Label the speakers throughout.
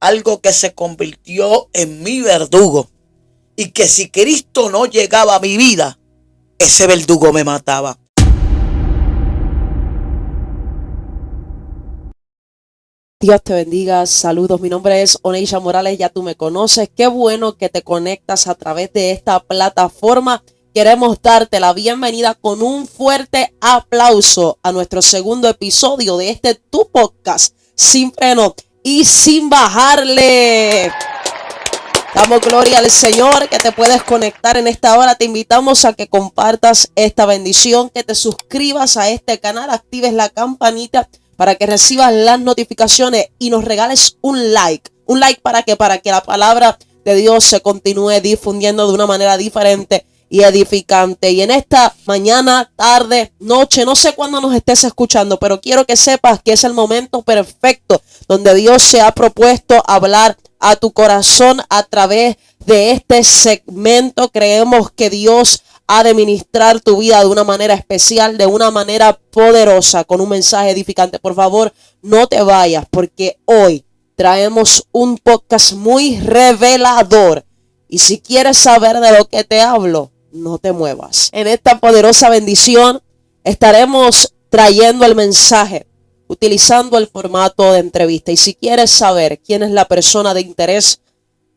Speaker 1: algo que se convirtió en mi verdugo. Y que si Cristo no llegaba a mi vida, ese verdugo me mataba.
Speaker 2: Dios te bendiga, saludos, mi nombre es Oneisha Morales, ya tú me conoces, qué bueno que te conectas a través de esta plataforma. Queremos darte la bienvenida con un fuerte aplauso a nuestro segundo episodio de este tu podcast, Sin Freno y Sin Bajarle. Damos gloria al Señor, que te puedes conectar en esta hora. Te invitamos a que compartas esta bendición, que te suscribas a este canal, actives la campanita para que recibas las notificaciones y nos regales un like. Un like para que la palabra de Dios se continúe difundiendo de una manera diferente y edificante. Y en esta mañana, tarde, noche, no sé cuándo nos estés escuchando, pero quiero que sepas que es el momento perfecto donde Dios se ha propuesto hablar a tu corazón a través de este segmento. Creemos que Dios ha de ministrar tu vida de una manera especial, de una manera poderosa, con un mensaje edificante. Por favor, no te vayas, porque hoy traemos un podcast muy revelador. Y si quieres saber de lo que te hablo, no te muevas. En esta poderosa bendición estaremos trayendo el mensaje utilizando el formato de entrevista. Y si quieres saber quién es la persona de interés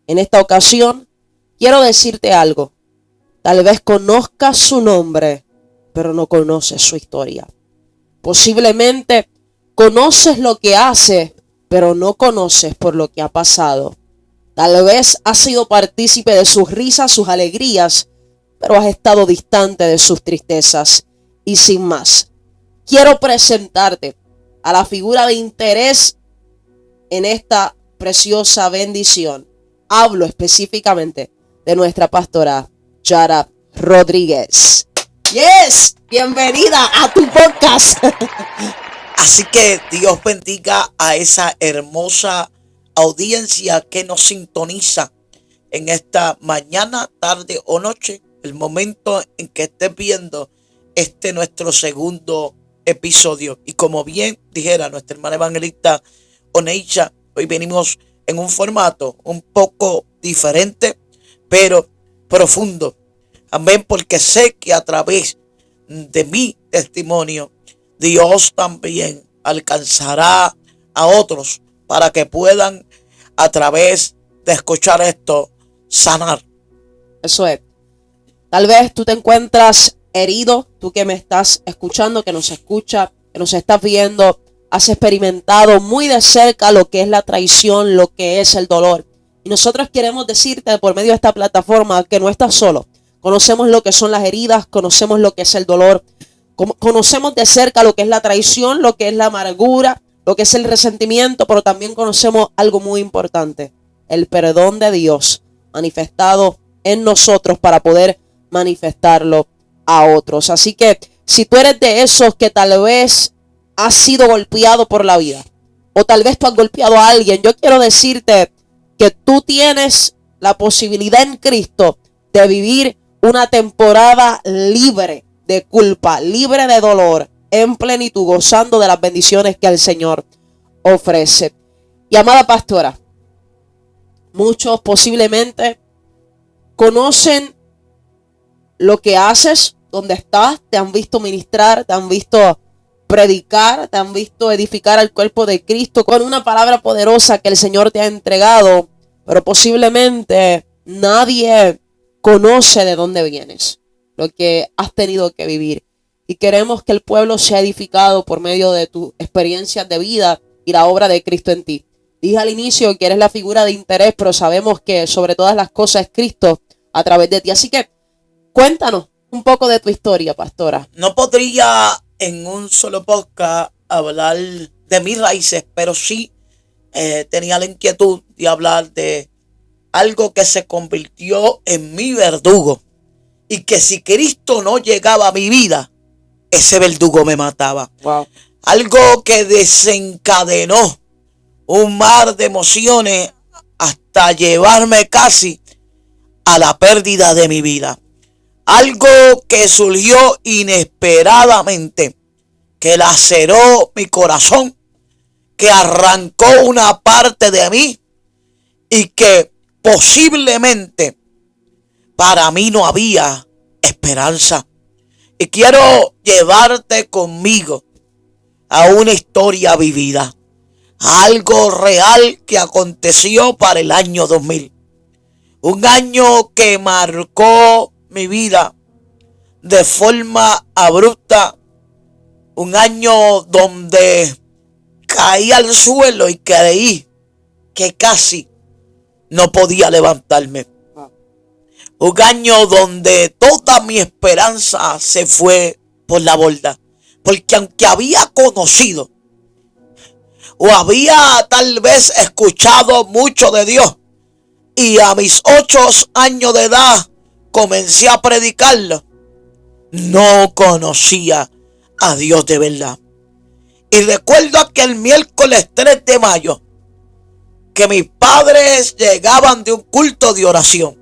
Speaker 2: en esta ocasión, quiero decirte algo. Tal vez conozcas su nombre, pero no conoces su historia. Posiblemente conoces lo que hace, pero no conoces por lo que ha pasado. Tal vez has sido partícipe de sus risas, sus alegrías, pero has estado distante de sus tristezas. Y sin más, quiero presentarte a la figura de interés en esta preciosa bendición. Hablo específicamente de nuestra pastora Yara Rodríguez. Yes, bienvenida a tu podcast.
Speaker 1: Así que Dios bendiga a esa hermosa audiencia que nos sintoniza en esta mañana, tarde o noche, el momento en que estés viendo nuestro segundo episodio. Y como bien dijera nuestra hermana evangelista Oneisha, hoy venimos en un formato un poco diferente, pero profundo. Amén, porque sé que a través de mi testimonio, Dios también alcanzará a otros para que puedan, a través de escuchar esto, sanar.
Speaker 2: Eso es. Tal vez tú te encuentras herido, tú que me estás escuchando, que nos escucha, que nos estás viendo, has experimentado muy de cerca lo que es la traición, lo que es el dolor. Y nosotros queremos decirte por medio de esta plataforma que no estás solo. Conocemos lo que son las heridas, conocemos lo que es el dolor, conocemos de cerca lo que es la traición, lo que es la amargura, lo que es el resentimiento, pero también conocemos algo muy importante, el perdón de Dios manifestado en nosotros para poder manifestarlo a otros. Así que si tú eres de esos que tal vez has sido golpeado por la vida, o tal vez tú has golpeado a alguien, yo quiero decirte que tú tienes la posibilidad en Cristo de vivir una temporada libre de culpa, libre de dolor, en plenitud, gozando de las bendiciones que el Señor ofrece. Y amada pastora, muchos posiblemente conocen lo que haces, donde estás, te han visto ministrar, te han visto predicar, te han visto edificar al cuerpo de Cristo con una palabra poderosa que el Señor te ha entregado, pero posiblemente nadie conoce de dónde vienes, lo que has tenido que vivir. Y queremos que el pueblo sea edificado por medio de tus experiencias de vida y la obra de Cristo en ti. Dije al inicio que eres la figura de interés, pero sabemos que sobre todas las cosas es Cristo a través de ti. Así que cuéntanos un poco de tu historia, pastora.
Speaker 1: No podría en un solo podcast hablar de mis raíces, pero sí tenía la inquietud de hablar de algo que se convirtió en mi verdugo. Y que si Cristo no llegaba a mi vida, ese verdugo me mataba.
Speaker 2: Wow.
Speaker 1: Algo que desencadenó un mar de emociones hasta llevarme casi a la pérdida de mi vida. Algo que surgió inesperadamente, que laceró mi corazón, que arrancó una parte de mí y que posiblemente para mí no había esperanza. Y quiero llevarte conmigo a una historia vivida, a algo real que aconteció para el año 2000. Un año que marcó mi vida de forma abrupta. Un año donde caí al suelo y creí que casi no podía levantarme. Un año donde toda mi esperanza se fue por la borda. Porque aunque había conocido o había tal vez escuchado mucho de Dios, y a mis 8 años de edad comencé a predicarlo, no conocía a Dios de verdad. Y recuerdo aquel miércoles 3 de mayo que mis padres llegaban de un culto de oración.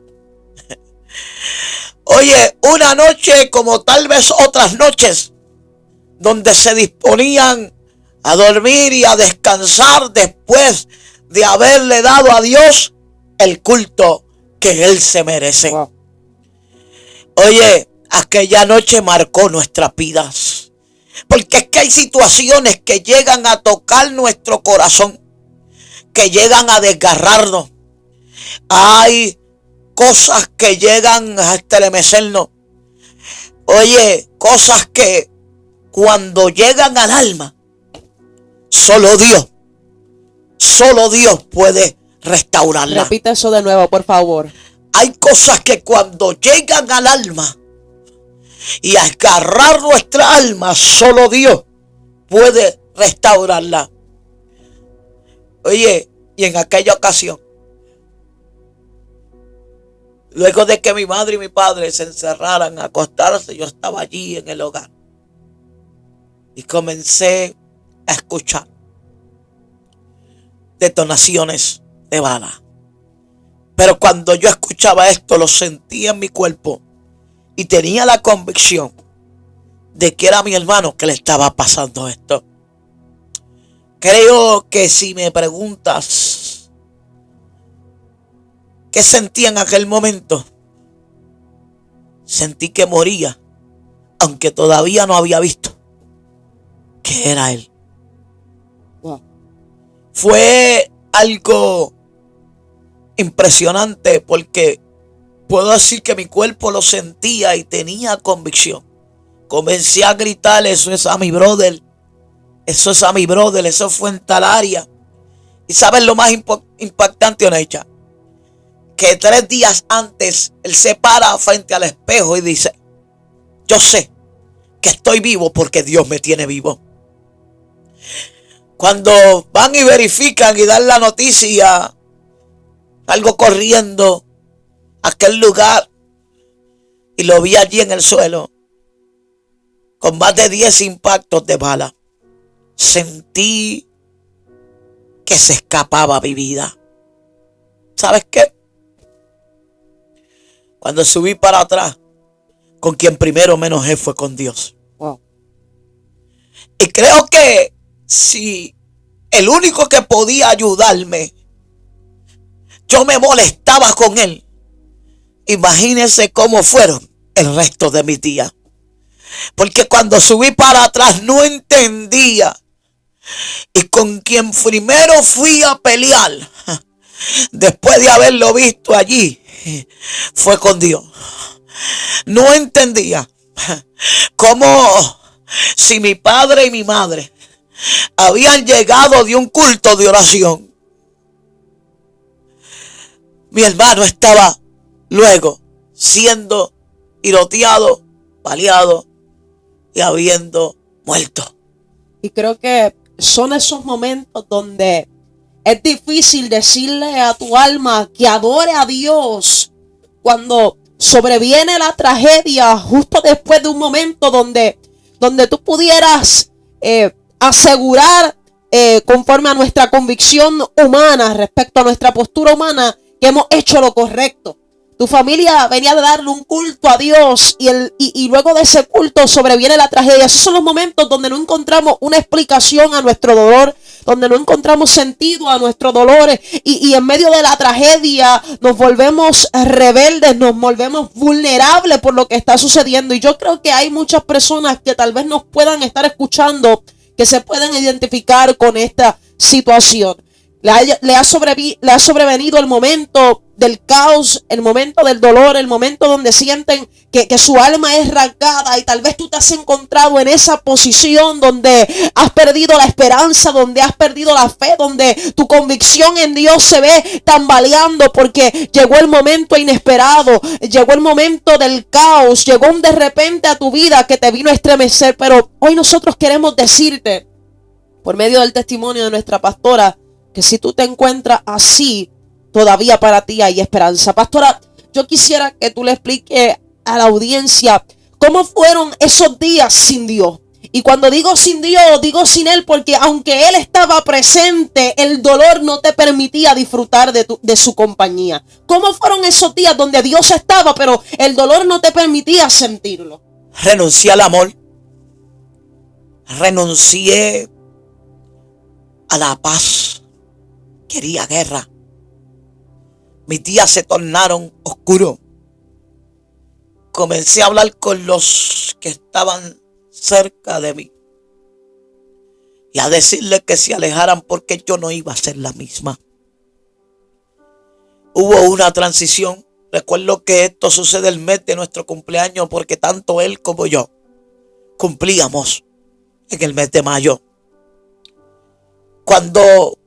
Speaker 1: Oye, una noche como tal vez otras noches, donde se disponían a dormir y a descansar después de haberle dado a Dios el culto que Él se merece. Wow. Oye, aquella noche marcó nuestras vidas. Porque es que hay situaciones que llegan a tocar nuestro corazón, que llegan a desgarrarnos. Hay cosas que llegan a estremecernos. Oye, cosas que cuando llegan al alma, solo Dios puede restaurarla.
Speaker 2: Repite eso de nuevo, por favor.
Speaker 1: Hay cosas que cuando llegan al alma y a agarrar nuestra alma, solo Dios puede restaurarla. Oye, y en aquella ocasión, luego de que mi madre y mi padre se encerraran a acostarse, yo estaba allí en el hogar y comencé a escuchar detonaciones de bala. Pero cuando yo escuchaba esto, lo sentía en mi cuerpo y tenía la convicción de que era mi hermano que le estaba pasando esto. Creo que si me preguntas qué sentí en aquel momento, sentí que moría, aunque todavía no había visto que era él. Wow. Fue algo impresionante porque puedo decir que mi cuerpo lo sentía y tenía convicción. Comencé a gritar: eso es a mi brother, eso es a mi brother, eso fue en tal área. Y sabes lo más impactante, Onecha, que 3 días antes él se para frente al espejo y dice: yo sé que estoy vivo porque Dios me tiene vivo. Cuando van y verifican y dan la noticia, salgo corriendo a aquel lugar y lo vi allí en el suelo con más de 10 impactos de bala. Sentí que se escapaba mi vida. ¿Sabes qué? Cuando subí para atrás, con quien primero me enojé fue con Dios. Wow. Y creo que si el único que podía ayudarme, yo me molestaba con él, imagínense cómo fueron el resto de mis días. Porque cuando subí para atrás no entendía. Y con quien primero fui a pelear, después de haberlo visto allí, fue con Dios. No entendía cómo, si mi padre y mi madre habían llegado de un culto de oración, mi hermano estaba luego siendo tiroteado, baleado y habiendo muerto.
Speaker 2: Y creo que son esos momentos donde es difícil decirle a tu alma que adore a Dios cuando sobreviene la tragedia justo después de un momento donde tú pudieras asegurar conforme a nuestra convicción humana respecto a nuestra postura humana que hemos hecho lo correcto. Tu familia venía de darle un culto a Dios y luego de ese culto sobreviene la tragedia. Esos son los momentos donde no encontramos una explicación a nuestro dolor. donde no encontramos sentido a nuestros dolores y en medio de la tragedia nos volvemos rebeldes, nos volvemos vulnerables por lo que está sucediendo. Y yo creo que hay muchas personas que tal vez nos puedan estar escuchando que se pueden identificar con esta situación. Le ha sobrevenido el momento del caos, el momento del dolor, el momento donde sienten que su alma es rasgada, y tal vez tú te has encontrado en esa posición donde has perdido la esperanza, donde has perdido la fe, donde tu convicción en Dios se ve tambaleando porque llegó el momento inesperado, llegó el momento del caos, llegó un de repente a tu vida que te vino a estremecer. Pero hoy nosotros queremos decirte, por medio del testimonio de nuestra pastora, que si tú te encuentras así, todavía para ti hay esperanza. Pastora, yo quisiera que tú le expliques a la audiencia cómo fueron esos días sin Dios. Y cuando digo sin Dios, digo sin Él, porque aunque Él estaba presente, el dolor no te permitía disfrutar de su compañía. ¿Cómo fueron esos días donde Dios estaba, pero el dolor no te permitía sentirlo?
Speaker 1: Renuncié al amor. Renuncié a la paz. Quería guerra. Mis días se tornaron oscuros. Comencé a hablar con los que estaban cerca de mí y a decirles que se alejaran porque yo no iba a ser la misma. Hubo una transición. Recuerdo que esto sucede el mes de nuestro cumpleaños porque tanto él como yo cumplíamos en el mes de mayo. Cuando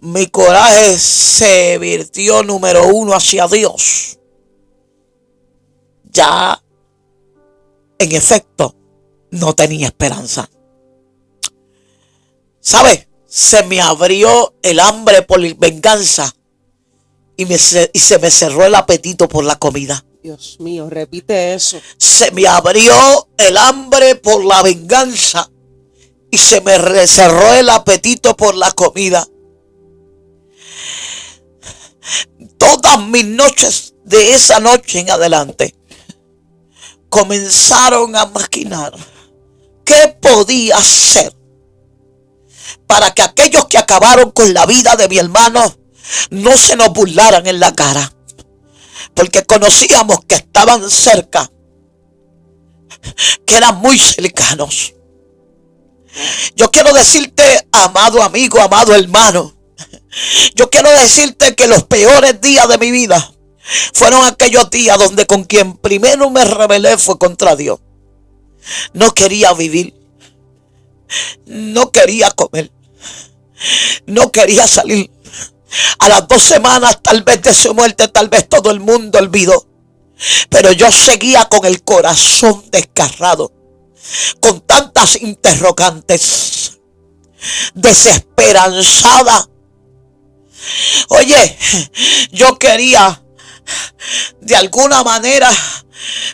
Speaker 1: mi coraje se virtió número uno hacia Dios, ya en efecto no tenía esperanza. ¿Sabe? Se me abrió el hambre por venganza y se me cerró el apetito por la comida.
Speaker 2: Dios mío, repite eso.
Speaker 1: Se me abrió el hambre por la venganza y se me cerró el apetito por la comida. Todas mis noches de esa noche en adelante comenzaron a maquinar qué podía hacer para que aquellos que acabaron con la vida de mi hermano no se nos burlaran en la cara, porque conocíamos que estaban cerca, que eran muy cercanos. Yo quiero decirte, amado amigo, amado hermano, yo quiero decirte que los peores días de mi vida fueron aquellos días donde con quien primero me rebelé fue contra Dios. No quería vivir, no quería comer, no quería salir. A las 2 semanas tal vez de su muerte, tal vez todo el mundo olvidó, pero yo seguía con el corazón desgarrado, con tantas interrogantes, desesperanzada. Oye, yo quería de alguna manera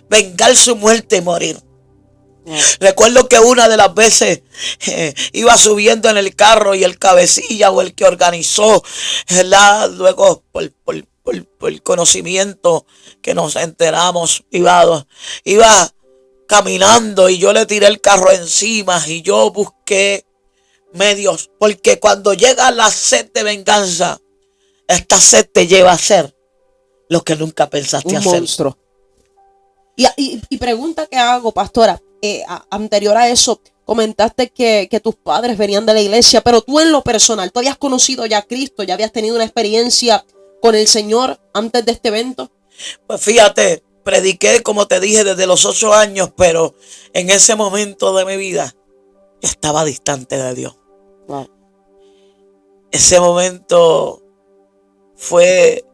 Speaker 1: vengar su muerte y morir. Recuerdo que una de las veces iba subiendo en el carro y el cabecilla o el que organizó, luego por el conocimiento que nos enteramos, iba caminando y yo le tiré el carro encima y yo busqué medios, porque cuando llega la sed de venganza, esta sed te lleva a hacer lo que nunca pensaste hacer. Un monstruo.
Speaker 2: Y pregunta que hago, pastora, anterior a eso, comentaste que tus padres venían de la iglesia, pero tú en lo personal, ¿tú habías conocido ya a Cristo? ¿Ya habías tenido una experiencia con el Señor antes de este evento?
Speaker 1: Pues fíjate, prediqué, como te dije, desde los 8 años, pero en ese momento de mi vida yo estaba distante de Dios. Wow. Ese momento fue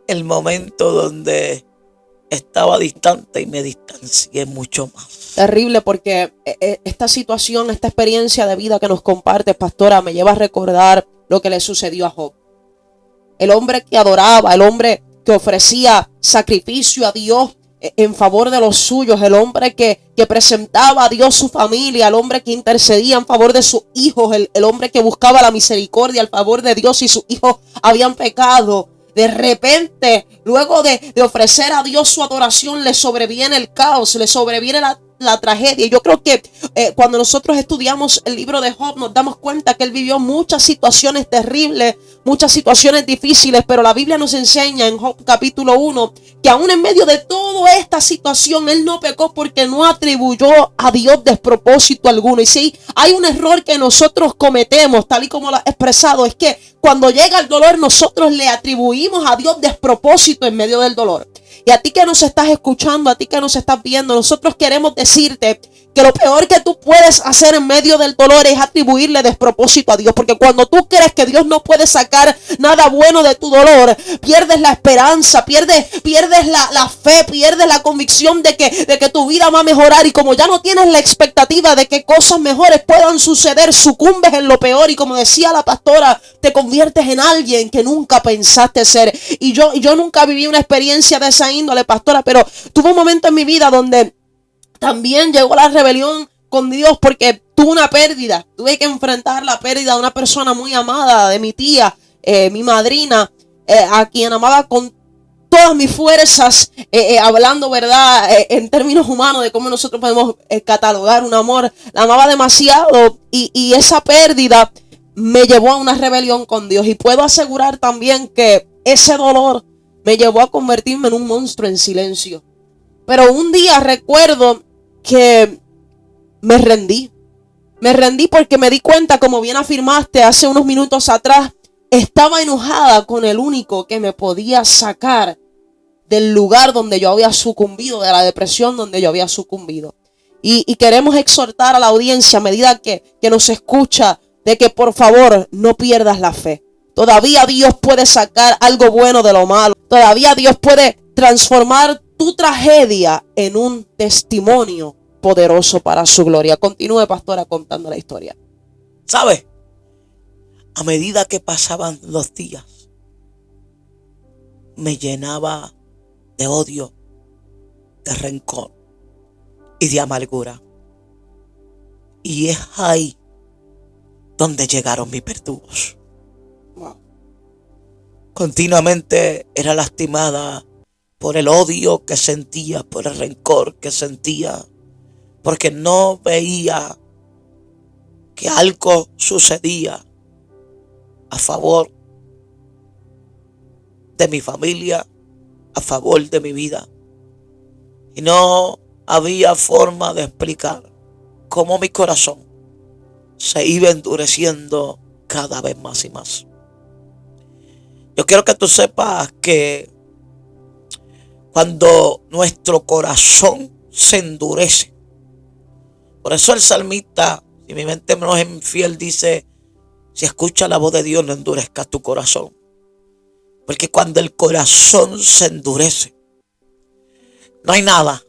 Speaker 1: el momento donde estaba distante y me distancié mucho más.
Speaker 2: Terrible, porque esta situación, esta experiencia de vida que nos comparte, pastora, me lleva a recordar lo que le sucedió a Job. El hombre que adoraba, el hombre que ofrecía sacrificio a Dios en favor de los suyos, el hombre que presentaba a Dios su familia, el hombre que intercedía en favor de sus hijos, el hombre que buscaba la misericordia al favor de Dios y sus hijos habían pecado. De repente, luego de ofrecer a Dios su adoración, le sobreviene el caos, le sobreviene la la tragedia. Yo creo que cuando nosotros estudiamos el libro de Job nos damos cuenta que él vivió muchas situaciones terribles, muchas situaciones difíciles, pero la Biblia nos enseña en Job capítulo 1 que aún en medio de toda esta situación él no pecó porque no atribuyó a Dios despropósito alguno. Y si hay un error que nosotros cometemos, tal y como lo he expresado, es que cuando llega el dolor nosotros le atribuimos a Dios despropósito en medio del dolor. Y a ti que nos estás escuchando, a ti que nos estás viendo, nosotros queremos decirte que lo peor que tú puedes hacer en medio del dolor es atribuirle despropósito a Dios. Porque cuando tú crees que Dios no puede sacar nada bueno de tu dolor, pierdes la esperanza, pierdes la fe, pierdes la convicción de que tu vida va a mejorar. Y como ya no tienes la expectativa de que cosas mejores puedan suceder, sucumbes en lo peor. Y como decía la pastora, te conviertes en alguien que nunca pensaste ser. Y yo nunca viví una experiencia de esa índole, pastora, pero tuve un momento en mi vida donde también llegó la rebelión con Dios porque tuve una pérdida. Tuve que enfrentar la pérdida de una persona muy amada, de mi tía, mi madrina, a quien amaba con todas mis fuerzas, hablando, ¿verdad? En términos humanos de cómo nosotros podemos catalogar un amor. La amaba demasiado y esa pérdida me llevó a una rebelión con Dios. Y puedo asegurar también que ese dolor me llevó a convertirme en un monstruo en silencio. Pero un día recuerdo que me rendí. Me rendí porque me di cuenta, como bien afirmaste hace unos minutos atrás, estaba enojada con el único que me podía sacar del lugar donde yo había sucumbido, de la depresión donde yo había sucumbido. Y queremos exhortar a la audiencia a medida que nos escucha de que por favor no pierdas la fe. Todavía Dios puede sacar algo bueno de lo malo. Todavía Dios puede transformar tu tragedia en un testimonio poderoso para su gloria. Continúe, pastora, contando la historia.
Speaker 1: ¿Sabe? A medida que pasaban los días, me llenaba de odio, de rencor y de amargura. Y es ahí donde llegaron mis verdugos.
Speaker 2: Wow.
Speaker 1: Continuamente era lastimada por el odio que sentía, por el rencor que sentía, porque no veía que algo sucedía a favor de mi familia, a favor de mi vida. Y no había forma de explicar cómo mi corazón se iba endureciendo cada vez más y más. Yo quiero que tú sepas que cuando nuestro corazón se endurece, por eso el salmista, si mi mente no es infiel, dice: si escuchas la voz de Dios, no endurezcas tu corazón. Porque cuando el corazón se endurece, no hay nada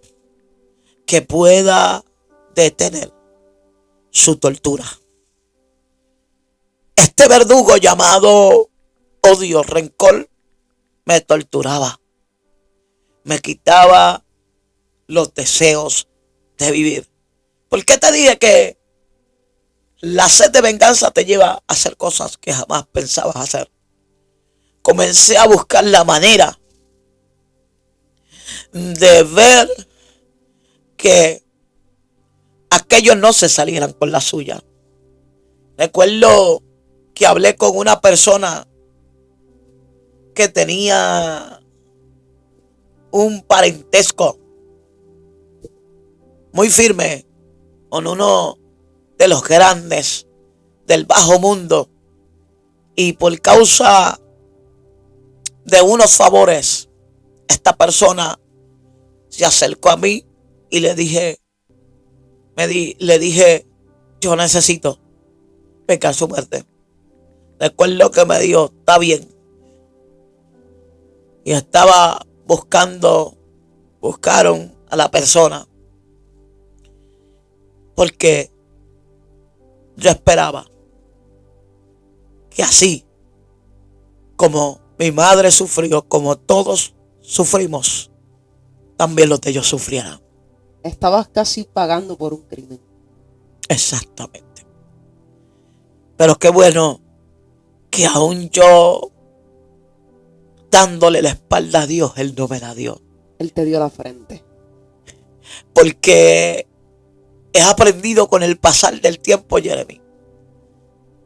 Speaker 1: que pueda detener su tortura. Este verdugo llamado odio, rencor, me torturaba. Me quitaba los deseos de vivir. ¿Por qué te dije que la sed de venganza te lleva a hacer cosas que jamás pensabas hacer? Comencé a buscar la manera de ver que aquellos no se salieran con la suya. Recuerdo que hablé con una persona que tenía un parentesco muy firme con uno de los grandes del bajo mundo, y por causa de unos favores esta persona se acercó a mí y le dije, yo necesito vengar su muerte. Recuerdo que me dijo: está bien. Y buscaron a la persona, porque yo esperaba que así como mi madre sufrió, como todos sufrimos, también los de ellos sufrieran.
Speaker 2: Estabas casi pagando por un crimen.
Speaker 1: Exactamente. Pero qué bueno que aún yo, dándole la espalda a Dios, Él no me la dio.
Speaker 2: Él te dio la frente.
Speaker 1: Porque he aprendido con el pasar del tiempo, Jeremy,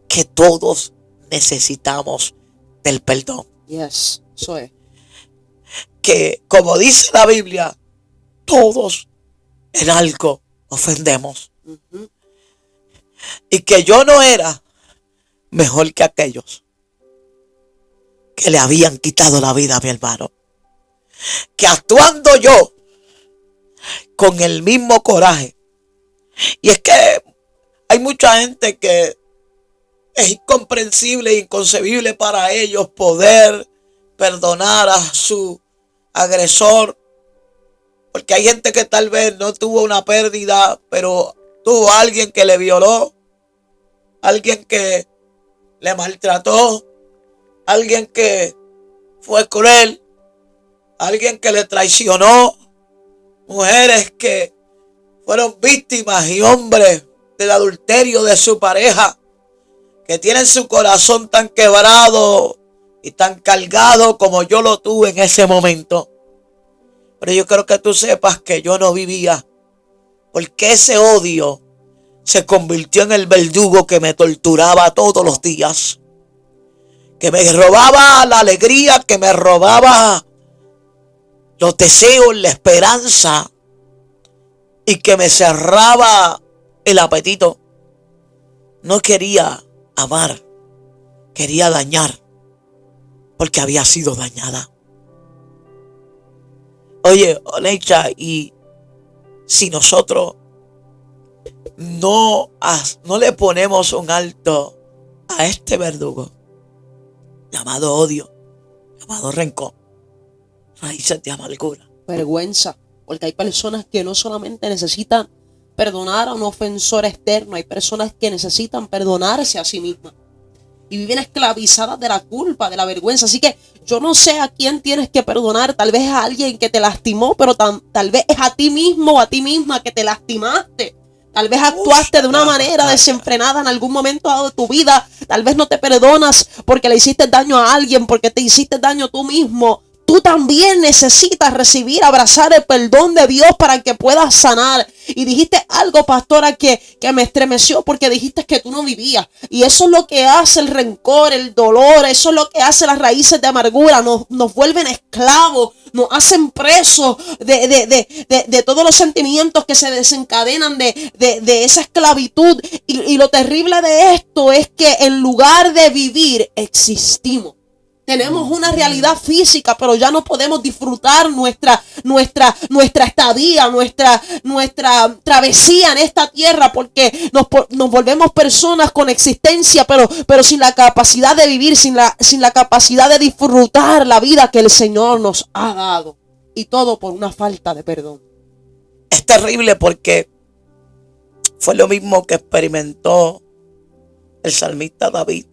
Speaker 1: que todos necesitamos del perdón.
Speaker 2: Yes, eso es.
Speaker 1: Que, como dice la Biblia, todos en algo ofendemos.
Speaker 2: Ujú.
Speaker 1: Y que yo no era mejor que aquellos que le habían quitado la vida a mi hermano. Que actuando yo con el mismo coraje. Y es que hay mucha gente que es incomprensible e inconcebible para ellos poder perdonar a su agresor. Porque hay gente que tal vez no tuvo una pérdida, pero tuvo a alguien que le violó, alguien que le maltrató, alguien que fue cruel, alguien que le traicionó, mujeres que fueron víctimas y hombres del adulterio de su pareja, que tienen su corazón tan quebrado y tan cargado como yo lo tuve en ese momento. Pero yo quiero que tú sepas que yo no vivía, porque ese odio se convirtió en el verdugo que me torturaba todos los días, que me robaba la alegría, que me robaba los deseos, la esperanza, y que me cerraba el apetito. No quería amar, quería dañar, porque había sido dañada. Oye, Onecha, y si nosotros no le ponemos un alto a este verdugo llamado odio, llamado rencor, raíces de amargura,
Speaker 2: Vergüenza, porque hay personas que no solamente necesitan perdonar a un ofensor externo, hay personas que necesitan perdonarse a sí mismas y viven esclavizadas de la culpa, de la vergüenza. Así que yo no sé a quién tienes que perdonar. Tal vez a alguien que te lastimó, pero tal vez es a ti mismo o a ti misma que te lastimaste. Tal vez actuaste de una manera desenfrenada en algún momento dado de tu vida. Tal vez no te perdonas porque le hiciste daño a alguien, porque te hiciste daño tú mismo. Tú también necesitas recibir, abrazar el perdón de Dios para que puedas sanar. Y dijiste algo, pastora, que me estremeció, porque dijiste que tú no vivías. Y eso es lo que hace el rencor, el dolor. Eso es lo que hace las raíces de amargura. Nos vuelven esclavos, nos hacen presos de todos los sentimientos que se desencadenan de esa esclavitud. Y lo terrible de esto es que en lugar de vivir, existimos. Tenemos una realidad física, pero ya no podemos disfrutar nuestra estadía, nuestra travesía en esta tierra, porque nos volvemos personas con existencia, pero sin la capacidad de vivir, sin la capacidad de disfrutar la vida que el Señor nos ha dado. Y todo por una falta de perdón.
Speaker 1: Es terrible porque fue lo mismo que experimentó el salmista David,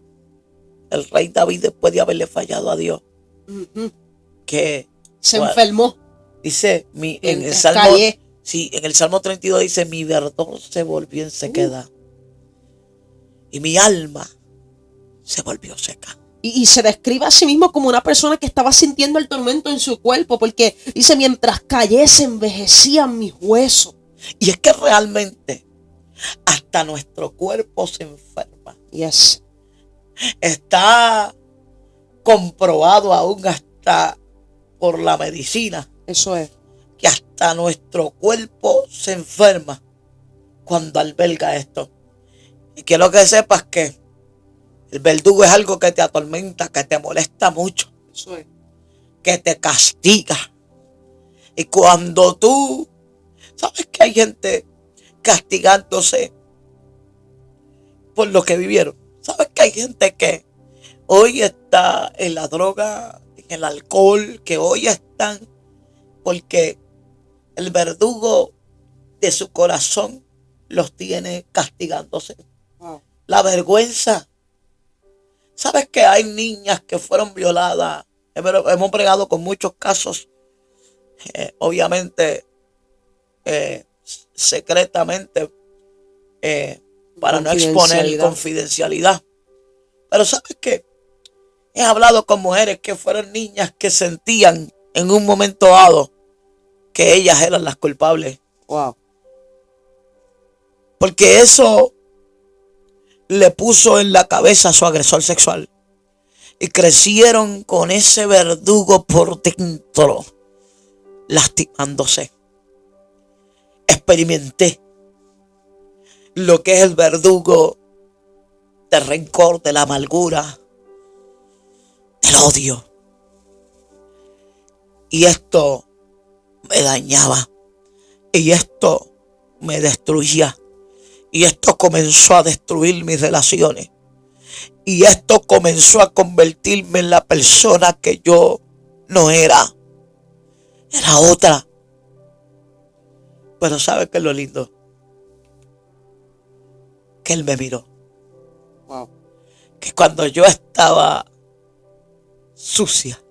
Speaker 1: el rey David, después de haberle fallado a Dios.
Speaker 2: Uh-huh.
Speaker 1: Que
Speaker 2: se enfermó.
Speaker 1: Dice en el Salmo, sí, en el Salmo 32 dice: mi verdor se volvió en sequedad y mi alma se volvió seca.
Speaker 2: Y se describe a sí mismo como una persona que estaba sintiendo el tormento en su cuerpo, porque dice: mientras callé se envejecían mis huesos.
Speaker 1: Y es que realmente hasta nuestro cuerpo se enferma.
Speaker 2: Yes.
Speaker 1: Está comprobado aún hasta por la medicina.
Speaker 2: Eso es.
Speaker 1: Que hasta nuestro cuerpo se enferma cuando alberga esto. Y quiero que sepas que el verdugo es algo que te atormenta, que te molesta mucho.
Speaker 2: Eso es.
Speaker 1: Que te castiga. Y cuando tú sabes que hay gente castigándose por lo que vivieron. Sabes que hay gente que hoy está en la droga, en el alcohol, que hoy están porque el verdugo de su corazón los tiene castigándose.
Speaker 2: Wow.
Speaker 1: La vergüenza. Sabes que hay niñas que fueron violadas. Hemos bregado con muchos casos, obviamente secretamente, para no exponer confidencialidad. Pero sabes que he hablado con mujeres que fueron niñas que sentían en un momento dado que ellas eran las culpables.
Speaker 2: Wow.
Speaker 1: Porque eso le puso en la cabeza a su agresor sexual. Y crecieron con ese verdugo por dentro, lastimándose. Experimenté lo que es el verdugo del rencor, de la amargura, del odio. Y esto me dañaba. Y esto me destruía. Y esto comenzó a destruir mis relaciones. Y esto comenzó a convertirme en la persona que yo no era. Era otra. Pero ¿sabe qué es lo lindo? Que él me miró.
Speaker 2: Wow.
Speaker 1: Que cuando yo estaba sucia,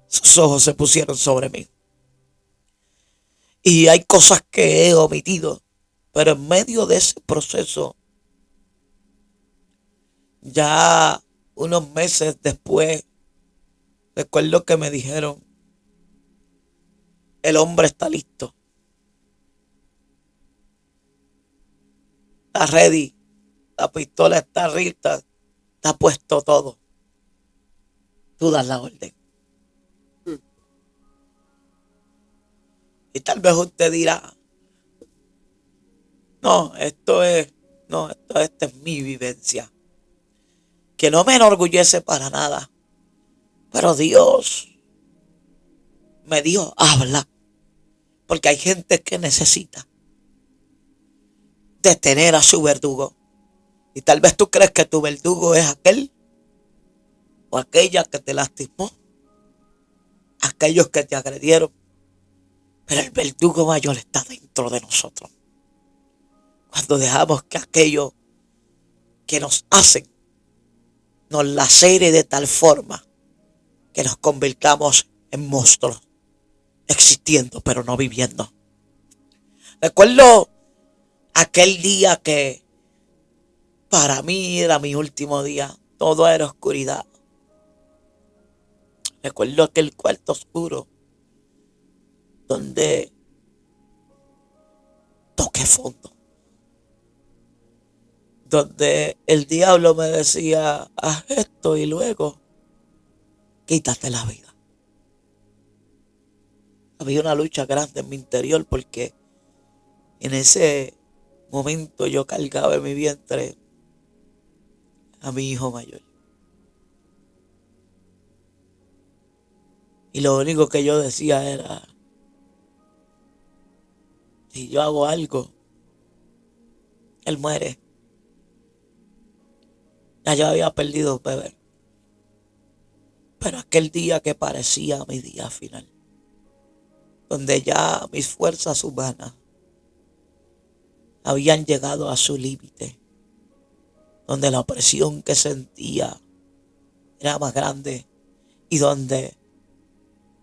Speaker 1: sus ojos se pusieron sobre mí. Y hay cosas que he omitido. Pero en medio de ese proceso, ya unos meses después, recuerdo que me dijeron, el hombre está listo. Está ready. La pistola está lista. Está puesto todo. Tú das la orden. Y tal vez usted dirá, esta es mi vivencia. Que no me enorgullece para nada. Pero Dios me dijo, habla. Porque hay gente que necesita detener a su verdugo. Y tal vez tú crees que tu verdugo es aquel o aquella que te lastimó, aquellos que te agredieron. Pero el verdugo mayor está dentro de nosotros. Cuando dejamos que aquello que nos hacen nos lacere de tal forma que nos convirtamos en monstruos, existiendo pero no viviendo. Recuerdo aquel día que para mí era mi último día. Todo era oscuridad. Recuerdo aquel cuarto oscuro donde toqué fondo. Donde el diablo me decía, haz esto y luego quítate la vida. Había una lucha grande en mi interior porque en ese momento yo cargaba en mi vientre a mi hijo mayor. Y lo único que yo decía era, si yo hago algo, él muere. Ya yo había perdido un bebé. Pero aquel día que parecía mi día final, donde ya mis fuerzas humanas habían llegado a su límite, donde la opresión que sentía era más grande y donde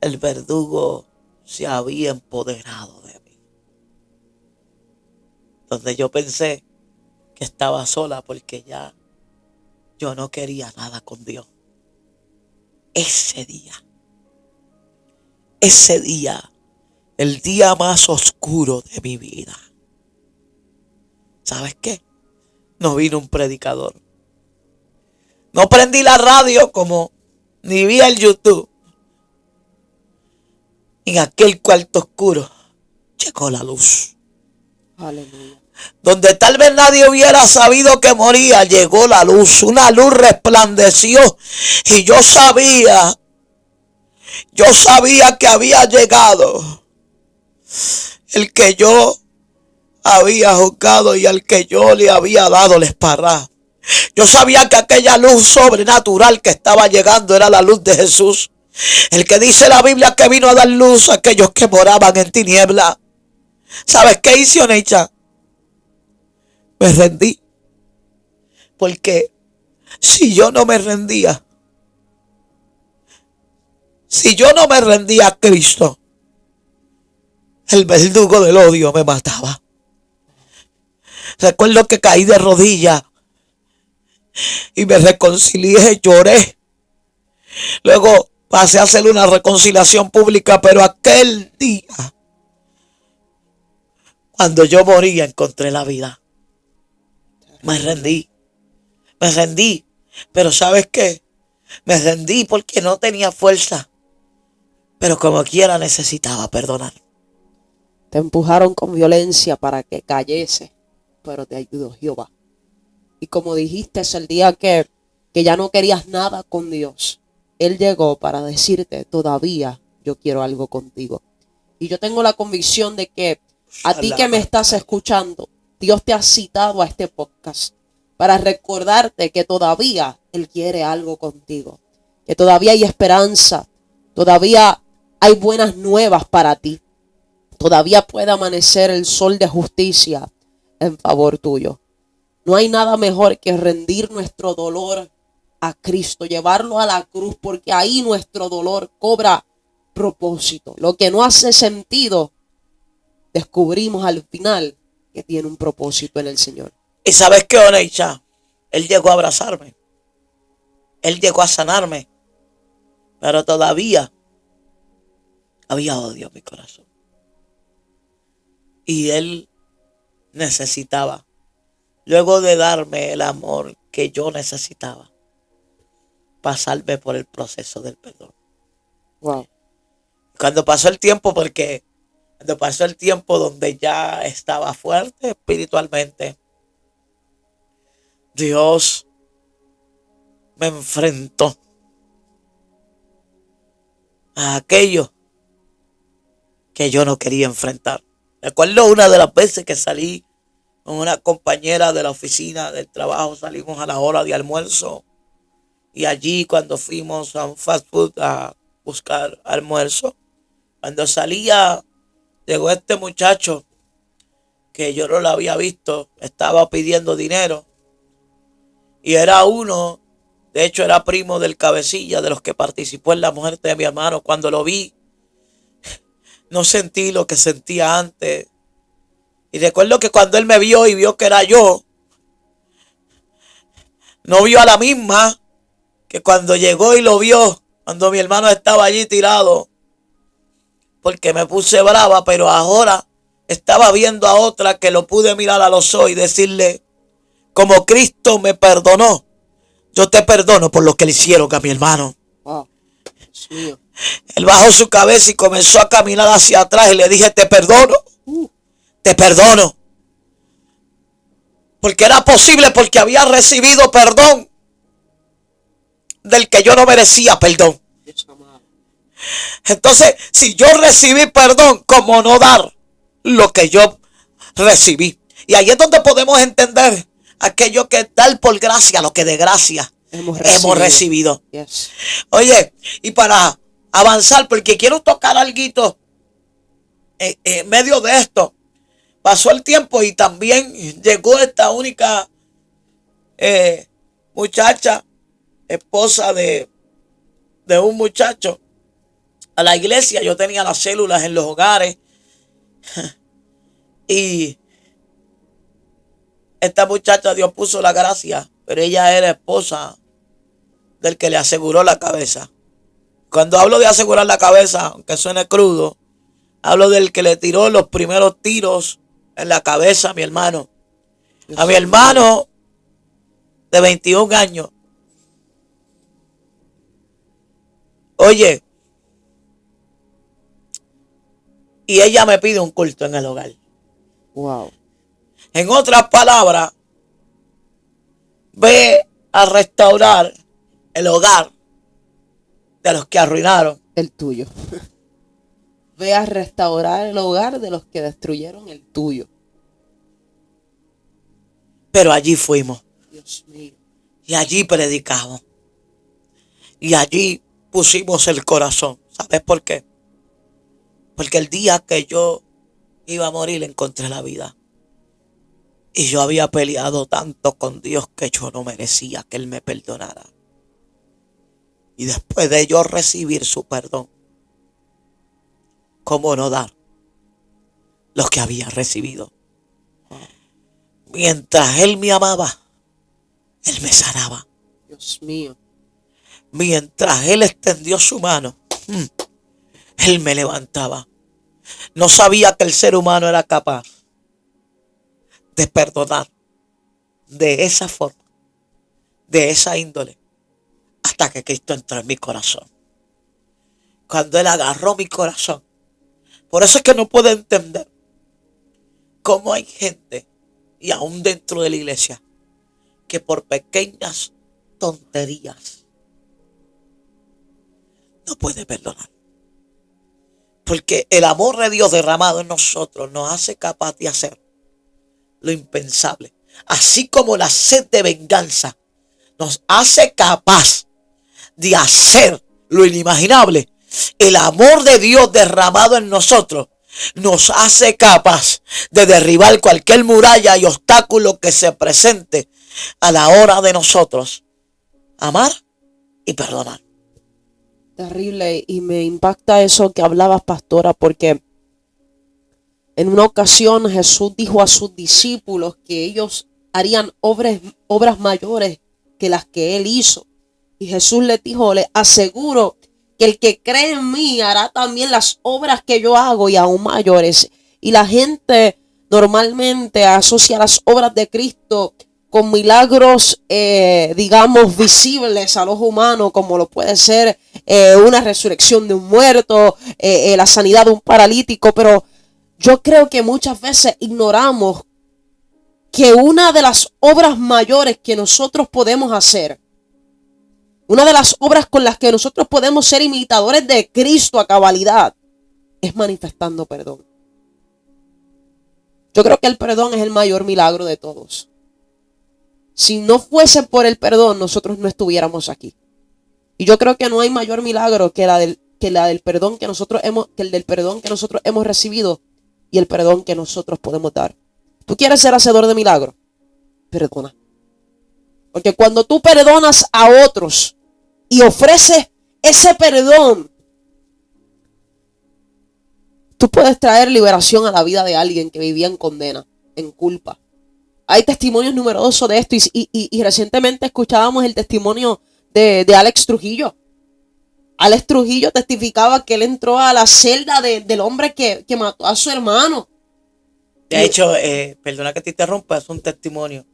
Speaker 1: el verdugo se había empoderado de mí. Donde yo pensé que estaba sola porque ya yo no quería nada con Dios. Ese día, el día más oscuro de mi vida. ¿Sabes qué? No vino un predicador. No prendí la radio ni vi el YouTube. En aquel cuarto oscuro llegó la luz.
Speaker 2: Aleluya.
Speaker 1: Donde tal vez nadie hubiera sabido que moría, llegó la luz. Una luz resplandeció. Y yo sabía que había llegado el que yo había juzgado y al que yo le había dado la esparra. Yo sabía que aquella luz sobrenatural que estaba llegando era la luz de Jesús. El que dice la Biblia que vino a dar luz a aquellos que moraban en tiniebla. ¿Sabes qué hizo, Onecha? Me rendí. Porque si yo no me rendía a Cristo, el verdugo del odio me mataba. Recuerdo que caí de rodillas y me reconcilié, lloré. Luego pasé a hacer una reconciliación pública, pero aquel día, Cuando yo moría encontré la vida. Me rendí. Me rendí. Pero ¿sabes qué? Me rendí porque no tenía fuerza. Pero como quiera necesitaba perdonar.
Speaker 2: Te empujaron con violencia para que cayese, pero te ayudó Jehová. Y como dijiste, es el día que ya no querías nada con Dios. Él llegó para decirte, todavía yo quiero algo contigo. Y yo tengo la convicción de que a ti que me estás escuchando, Dios te ha citado a este podcast para recordarte que todavía Él quiere algo contigo. Que todavía hay esperanza, todavía hay buenas nuevas para ti. Todavía puede amanecer el sol de justicia en favor tuyo. No hay nada mejor que rendir nuestro dolor a Cristo, llevarlo a la cruz, porque ahí nuestro dolor cobra propósito. Lo que no hace sentido, descubrimos al final que tiene un propósito en el Señor.
Speaker 1: ¿Y sabes qué, Oneisha? Él llegó a abrazarme. Él llegó a sanarme. Pero todavía había odio en mi corazón. Y Él necesitaba, luego de darme el amor que yo necesitaba, pasarme por el proceso del perdón.
Speaker 2: Wow.
Speaker 1: Cuando pasó el tiempo, cuando pasó el tiempo donde ya estaba fuerte espiritualmente, Dios me enfrentó a aquello que yo no quería enfrentar. Recuerdo una de las veces que salí con una compañera de la oficina del trabajo, salimos a la hora de almuerzo y allí cuando fuimos a un fast food a buscar almuerzo, cuando salía llegó este muchacho que yo no lo había visto, estaba pidiendo dinero y era uno, de hecho era primo del cabecilla de los que participó en la muerte de mi hermano. Cuando lo vi, no sentí lo que sentía antes. Y recuerdo que cuando él me vio y vio que era yo, no vio a la misma que cuando llegó y lo vio, cuando mi hermano estaba allí tirado, porque me puse brava, pero ahora estaba viendo a otra que lo pude mirar a los ojos y decirle, como Cristo me perdonó, yo te perdono por lo que le hicieron a mi hermano.
Speaker 2: Wow. Dios mío.
Speaker 1: Él bajó su cabeza y comenzó a caminar hacia atrás y le dije, te perdono. Te perdono. Porque era posible, porque había recibido perdón del que yo no merecía perdón. Entonces, si yo recibí perdón, ¿cómo no dar lo que yo recibí? Y ahí es donde podemos entender aquello que dar por gracia, lo que de gracia hemos recibido.
Speaker 2: Yes.
Speaker 1: Oye, y para avanzar, porque quiero tocar algo en medio de esto. Pasó el tiempo y también llegó esta única muchacha, esposa de un muchacho, a la iglesia. Yo tenía las células en los hogares y esta muchacha Dios puso la gracia, pero ella era esposa del que le aseguró la cabeza. Cuando hablo de asegurar la cabeza, aunque suene crudo, hablo del que le tiró los primeros tiros en la cabeza a mi hermano. A mi hermano de 21 años. Oye, y ella me pide un culto en el hogar.
Speaker 2: Wow.
Speaker 1: En otras palabras, ve a restaurar el hogar de los que arruinaron
Speaker 2: el tuyo. Ve a restaurar el hogar de los que destruyeron el tuyo.
Speaker 1: Pero allí fuimos.
Speaker 2: Dios mío.
Speaker 1: Y allí predicamos. Y allí pusimos el corazón. ¿Sabes por qué? Porque el día que yo iba a morir encontré la vida. Y yo había peleado tanto con Dios que yo no merecía que Él me perdonara. Y después de yo recibir su perdón, ¿cómo no dar lo que había recibido? Mientras Él me amaba, Él me sanaba.
Speaker 2: Dios mío.
Speaker 1: Mientras Él extendió su mano, Él me levantaba. No sabía que el ser humano era capaz de perdonar de esa forma, de esa índole, hasta que Cristo entró en mi corazón. Cuando Él agarró mi corazón. Por eso es que no puedo entender cómo hay gente, y aún dentro de la iglesia, que por pequeñas tonterías no puede perdonar. Porque el amor de Dios derramado en nosotros nos hace capaz de hacer lo impensable. Así como la sed de venganza nos hace capaz de hacer lo inimaginable. El amor de Dios derramado en nosotros nos hace capaz de derribar cualquier muralla y obstáculo que se presente a la hora de nosotros amar y perdonar.
Speaker 2: Terrible, y me impacta eso que hablabas, pastora, porque en una ocasión Jesús dijo a sus discípulos que ellos harían obras mayores que las que Él hizo. Y Jesús les dijo, les aseguro que el que cree en mí hará también las obras que yo hago y aún mayores. Y la gente normalmente asocia las obras de Cristo con milagros, digamos, visibles al ojo humano, como lo puede ser una resurrección de un muerto, la sanidad de un paralítico. Pero yo creo que muchas veces ignoramos que una de las obras mayores que nosotros podemos hacer, una de las obras con las que nosotros podemos ser imitadores de Cristo a cabalidad, es manifestando perdón. Yo creo que el perdón es el mayor milagro de todos. Si no fuese por el perdón, nosotros no estuviéramos aquí. Y yo creo que no hay mayor milagro que el del perdón que nosotros hemos recibido y el perdón que nosotros podemos dar. ¿Tú quieres ser hacedor de milagros? Perdona. Porque cuando tú perdonas a otros y ofreces ese perdón, tú puedes traer liberación a la vida de alguien que vivía en condena, en culpa. Hay testimonios numerosos de esto y recientemente escuchábamos el testimonio de Alex Trujillo. Alex Trujillo testificaba que él entró a la celda del hombre que mató a su hermano.
Speaker 1: De hecho, perdona que te interrumpa, es un testimonio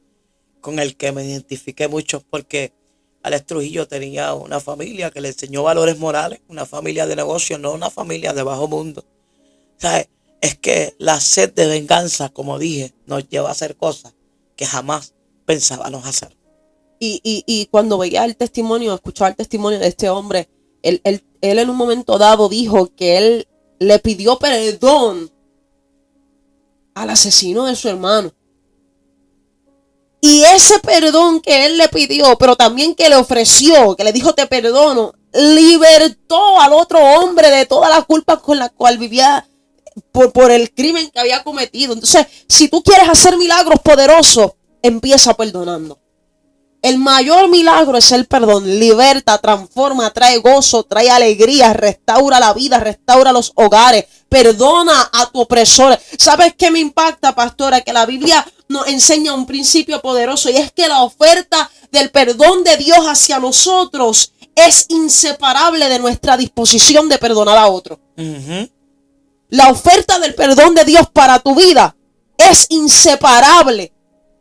Speaker 1: con el que me identifiqué mucho, porque Alex Trujillo tenía una familia que le enseñó valores morales, una familia de negocios, no una familia de bajo mundo. ¿Sabes? Es que la sed de venganza, como dije, nos lleva a hacer cosas que jamás pensábamos hacer.
Speaker 2: Y cuando veía el testimonio, escuchaba el testimonio de este hombre, él en un momento dado dijo que él le pidió perdón al asesino de su hermano. Y ese perdón que él le pidió, pero también que le ofreció, que le dijo te perdono, libertó al otro hombre de todas las culpas con la cual vivía por el crimen que había cometido. Entonces, si tú quieres hacer milagros poderosos, empieza perdonando. El mayor milagro es el perdón. Liberta, transforma, trae gozo, trae alegría, restaura la vida, restaura los hogares, perdona a tu opresor. ¿Sabes qué me impacta, pastora? Que la Biblia nos enseña un principio poderoso, y es que la oferta del perdón de Dios hacia nosotros es inseparable de nuestra disposición de perdonar a otro. La oferta del perdón de Dios para tu vida es inseparable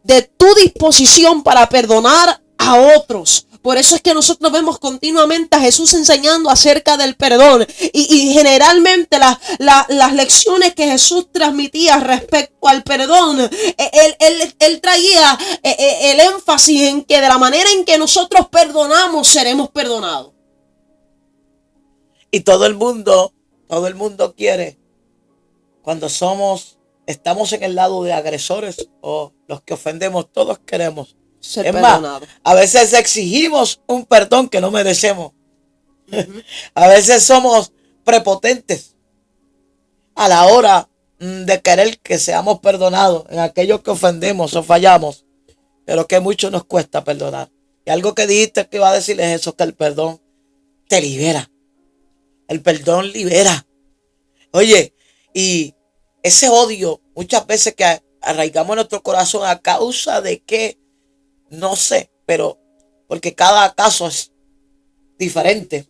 Speaker 2: de tu disposición para perdonar a otros. Por eso es que nosotros vemos continuamente a Jesús enseñando acerca del perdón. Y generalmente las lecciones que Jesús transmitía respecto al perdón, él traía el énfasis en que de la manera en que nosotros perdonamos, seremos perdonados.
Speaker 1: Y todo el mundo quiere, cuando estamos en el lado de agresores o los que ofendemos, todos queremos
Speaker 2: Ser
Speaker 1: es
Speaker 2: perdonado.
Speaker 1: más, a veces exigimos un perdón que no merecemos. A veces somos prepotentes a la hora de querer que seamos perdonados en aquellos que ofendemos o fallamos, pero que mucho nos cuesta perdonar. Y algo que dijiste que iba a decir es eso, que el perdón te libera. El perdón libera. Oye, y ese odio muchas veces que arraigamos en nuestro corazón a causa de que, no sé, pero porque cada caso es diferente.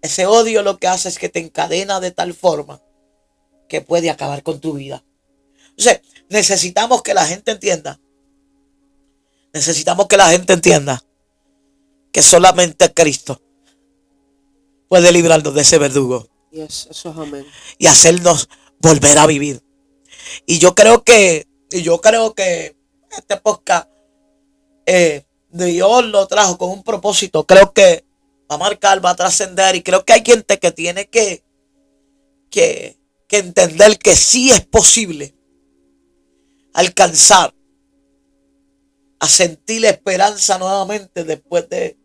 Speaker 1: Ese odio lo que hace es que te encadena de tal forma que puede acabar con tu vida. Entonces, necesitamos que la gente entienda. Necesitamos que la gente entienda que solamente Cristo puede librarnos de ese verdugo.
Speaker 2: Yes, eso es amén.
Speaker 1: Y hacernos volver a vivir. Y yo creo que este podcast Dios lo trajo con un propósito. Creo que va a marcar, va a trascender. Y creo que hay gente que tiene que entender que sí es posible alcanzar a sentir la esperanza nuevamente después de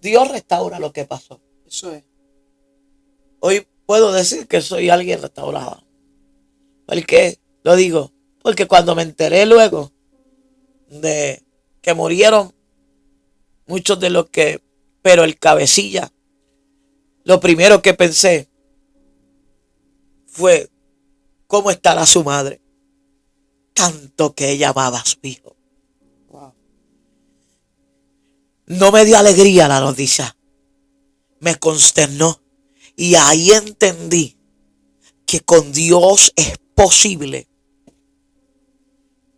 Speaker 1: Dios restaura lo que pasó.
Speaker 2: Eso es.
Speaker 1: Hoy puedo decir que soy alguien restaurado. ¿Por qué lo digo? Porque cuando me enteré luego de que murieron muchos de los que, pero el cabecilla, lo primero que pensé fue cómo estará su madre. Tanto que ella amaba a su hijo.
Speaker 2: Wow.
Speaker 1: No me dio alegría la noticia. Me consternó. Y ahí entendí que con Dios es posible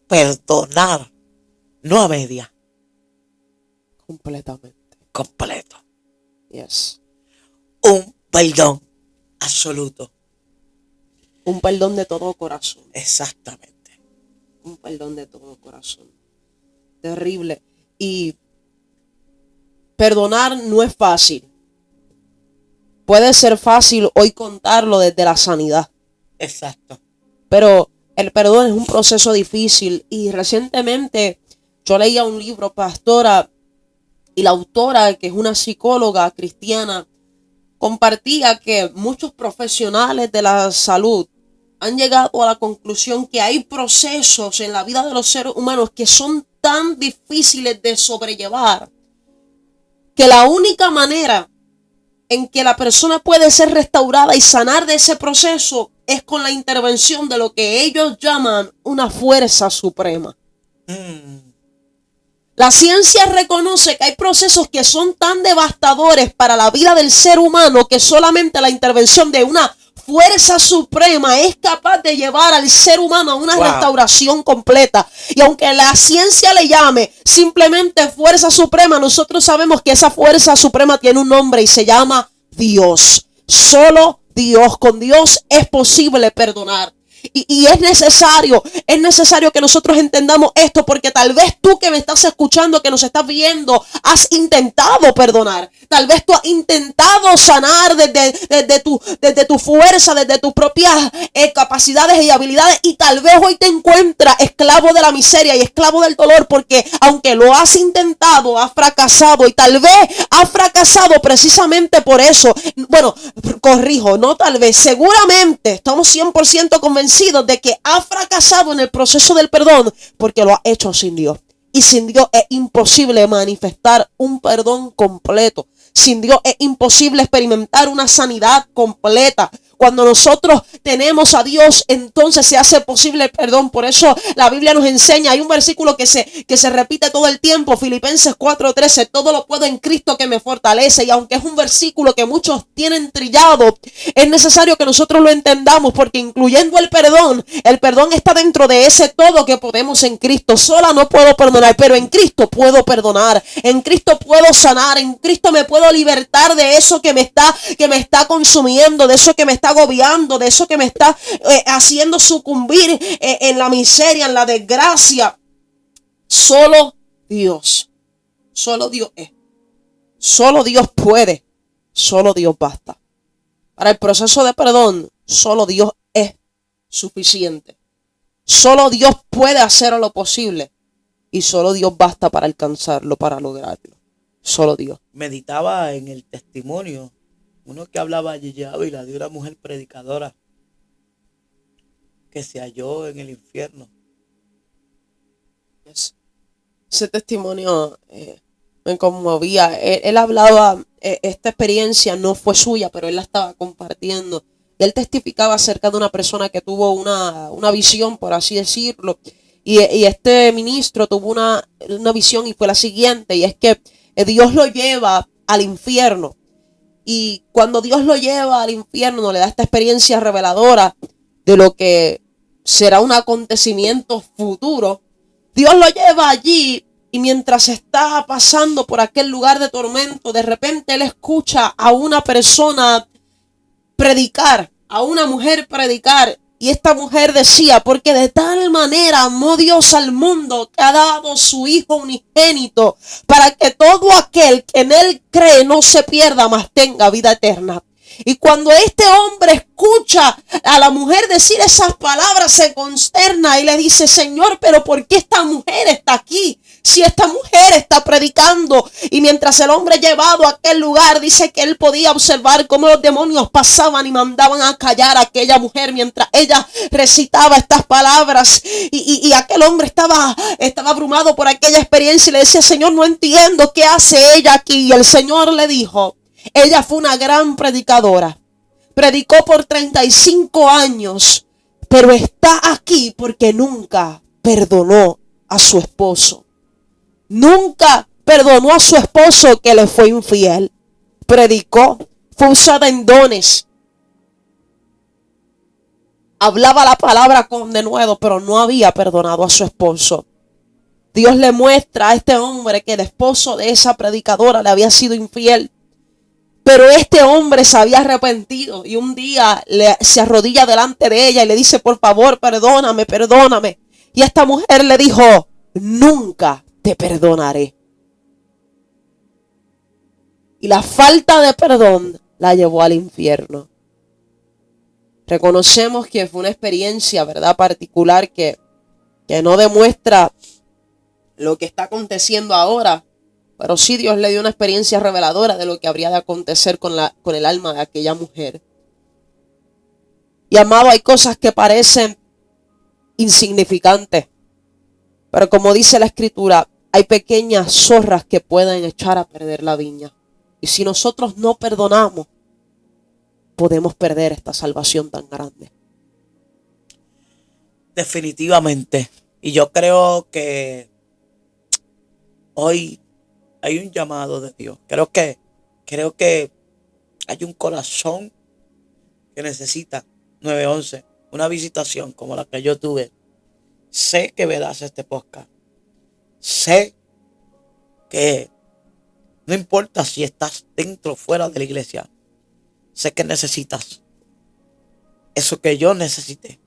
Speaker 1: perdonar, no a media,
Speaker 2: Completamente.
Speaker 1: completo.
Speaker 2: Yes.
Speaker 1: Un perdón absoluto.
Speaker 2: Un perdón de todo corazón.
Speaker 1: Exactamente.
Speaker 2: Un perdón de todo corazón. Terrible. Y perdonar no es fácil. Puede ser fácil hoy contarlo desde la sanidad.
Speaker 1: Exacto.
Speaker 2: Pero el perdón es un proceso difícil. Y recientemente yo leía un libro, pastora, y la autora, que es una psicóloga cristiana, compartía que muchos profesionales de la salud han llegado a la conclusión que hay procesos en la vida de los seres humanos que son tan difíciles de sobrellevar que la única manera en que la persona puede ser restaurada y sanar de ese proceso es con la intervención de lo que ellos llaman una fuerza suprema. La ciencia reconoce que hay procesos que son tan devastadores para la vida del ser humano que solamente la intervención de una fuerza suprema es capaz de llevar al ser humano a una restauración completa. Y aunque la ciencia le llame simplemente fuerza suprema, nosotros sabemos que esa fuerza suprema tiene un nombre y se llama Dios. Solo Dios. Con Dios es posible perdonar. Y es necesario que nosotros entendamos esto, porque tal vez tú que me estás escuchando, que nos estás viendo, has intentado perdonar. Tal vez tú has intentado sanar desde tu fuerza, desde tus propias capacidades y habilidades, y tal vez hoy te encuentras esclavo de la miseria y esclavo del dolor, porque aunque lo has intentado, has fracasado, y tal vez has fracasado precisamente por eso. Bueno, corrijo, no tal vez, seguramente estamos 100% convencidos de que ha fracasado en el proceso del perdón porque lo ha hecho sin Dios. Y sin Dios es imposible manifestar un perdón completo. Sin Dios es imposible experimentar una sanidad completa. Cuando nosotros tenemos a Dios, entonces se hace posible el perdón. Por eso la Biblia nos enseña, hay un versículo que se repite todo el tiempo, Filipenses 4:13, todo lo puedo en Cristo que me fortalece. Y aunque es un versículo que muchos tienen trillado, es necesario que nosotros lo entendamos, porque incluyendo el perdón está dentro de ese todo que podemos en Cristo. Sola no puedo perdonar, pero en Cristo puedo perdonar, en Cristo puedo sanar, en Cristo me puedo libertar de eso que me está consumiendo, de eso que me está agobiando, de eso que me está haciendo sucumbir en la miseria, en la desgracia. Solo Dios es, solo Dios puede, solo Dios basta. Para el proceso de perdón, solo Dios es suficiente. Solo Dios puede hacer lo posible y solo Dios basta para alcanzarlo, para lograrlo. Solo Dios.
Speaker 1: Meditaba en el testimonio, uno que hablaba allí Ávila, de una mujer predicadora que se halló en el infierno.
Speaker 2: Ese testimonio me conmovía. Él hablaba, esta experiencia no fue suya, pero él la estaba compartiendo. Él testificaba acerca de una persona que tuvo una visión, por así decirlo. Y este ministro tuvo una visión y fue la siguiente, y es que Dios lo lleva al infierno. Y cuando Dios lo lleva al infierno, le da esta experiencia reveladora de lo que será un acontecimiento futuro, Dios lo lleva allí y mientras está pasando por aquel lugar de tormento, de repente él escucha a una persona predicar, a una mujer predicar. Y esta mujer decía, porque de tal manera amó Dios al mundo que ha dado su Hijo unigénito para que todo aquel que en él cree no se pierda, mas tenga vida eterna. Y cuando este hombre escucha a la mujer decir esas palabras, se consterna y le dice, Señor, pero ¿por qué esta mujer está aquí? Si esta mujer está predicando. Y mientras el hombre llevado a aquel lugar, dice que él podía observar cómo los demonios pasaban y mandaban a callar a aquella mujer mientras ella recitaba estas palabras. Y aquel hombre estaba abrumado por aquella experiencia y le decía, Señor, no entiendo qué hace ella aquí. Y el Señor le dijo, ella fue una gran predicadora. Predicó por 35 años, pero está aquí porque nunca perdonó a su esposo. Nunca perdonó a su esposo que le fue infiel. Predicó, fue usada en dones. Hablaba la palabra con denuedo, pero no había perdonado a su esposo. Dios le muestra a este hombre que el esposo de esa predicadora le había sido infiel. Pero este hombre se había arrepentido y un día se arrodilla delante de ella y le dice, por favor, perdóname, perdóname. Y esta mujer le dijo, nunca te perdonaré. Y la falta de perdón la llevó al infierno. Reconocemos que fue una experiencia, ¿verdad?, particular que no demuestra lo que está aconteciendo ahora. Pero sí Dios le dio una experiencia reveladora de lo que habría de acontecer con el alma de aquella mujer. Y amado, hay cosas que parecen insignificantes. Pero como dice la Escritura, hay pequeñas zorras que pueden echar a perder la viña. Y si nosotros no perdonamos, podemos perder esta salvación tan grande.
Speaker 1: Definitivamente. Y yo creo que hoy hay un llamado de Dios. Creo que hay un corazón que necesita 911, una visitación como la que yo tuve. Sé que verás este podcast. Sé que no importa si estás dentro o fuera de la iglesia. Sé que necesitas eso que yo necesité.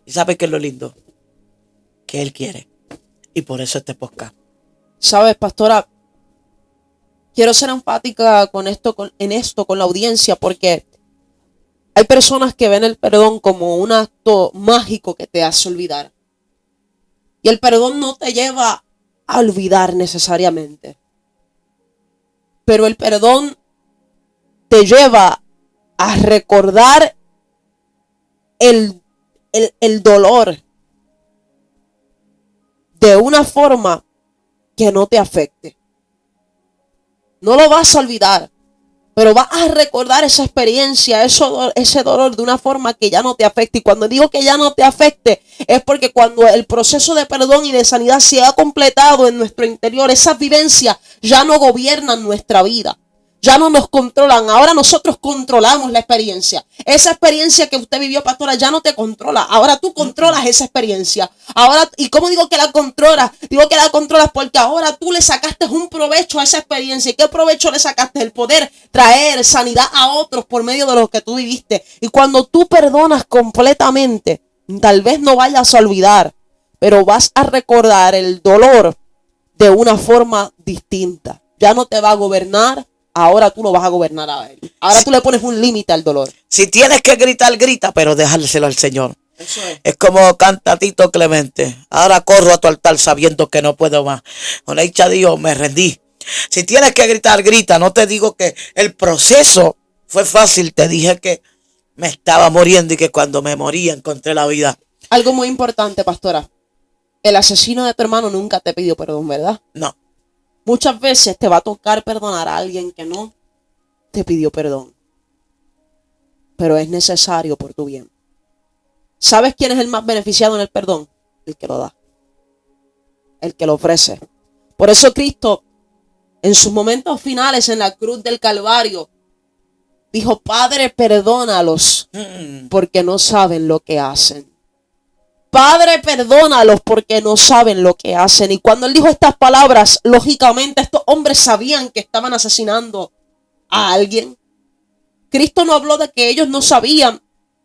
Speaker 1: Y ¿sabes qué es lo lindo? Que Él quiere. Y por eso este podcast.
Speaker 2: ¿Sabes, pastora? Quiero ser empática con la audiencia, porque hay personas que ven el perdón como un acto mágico que te hace olvidar. Y el perdón no te lleva a olvidar necesariamente. Pero el perdón te lleva a recordar el dolor de una forma que no te afecte. No lo vas a olvidar, pero vas a recordar esa experiencia, ese dolor de una forma que ya no te afecte. Y cuando digo que ya no te afecte, es porque cuando el proceso de perdón y de sanidad se ha completado en nuestro interior, esas vivencias ya no gobiernan nuestra vida. Ya no nos controlan. Ahora nosotros controlamos la experiencia. Esa experiencia que usted vivió, pastora, ya no te controla. Ahora tú controlas esa experiencia. Ahora, ¿y cómo digo que la controlas? Digo que la controlas porque ahora tú le sacaste un provecho a esa experiencia. ¿Y qué provecho le sacaste? El poder traer sanidad a otros por medio de lo que tú viviste. Y cuando tú perdonas completamente, tal vez no vayas a olvidar, pero vas a recordar el dolor de una forma distinta. Ya no te va a gobernar. Ahora tú lo vas a gobernar a Él. Ahora tú le pones un límite al dolor.
Speaker 1: Si tienes que gritar, grita, pero dejárselo al Señor.
Speaker 2: Eso es.
Speaker 1: Es como canta Tito Clemente. Ahora corro a tu altar sabiendo que no puedo más. Oneisha dijo, me rendí. Si tienes que gritar, grita. No te digo que el proceso fue fácil. Te dije que me estaba muriendo y que cuando me moría encontré la vida.
Speaker 2: Algo muy importante, pastora. El asesino de tu hermano nunca te pidió perdón, ¿verdad?
Speaker 1: No.
Speaker 2: Muchas veces te va a tocar perdonar a alguien que no te pidió perdón. Pero es necesario por tu bien. ¿Sabes quién es el más beneficiado en el perdón? El que lo da. El que lo ofrece. Por eso Cristo, en sus momentos finales en la cruz del Calvario, dijo, Padre, perdónalos, porque no saben lo que hacen. Padre, perdónalos porque no saben lo que hacen. Y cuando él dijo estas palabras, lógicamente estos hombres sabían que estaban asesinando a alguien. Cristo no habló de que ellos no sabían,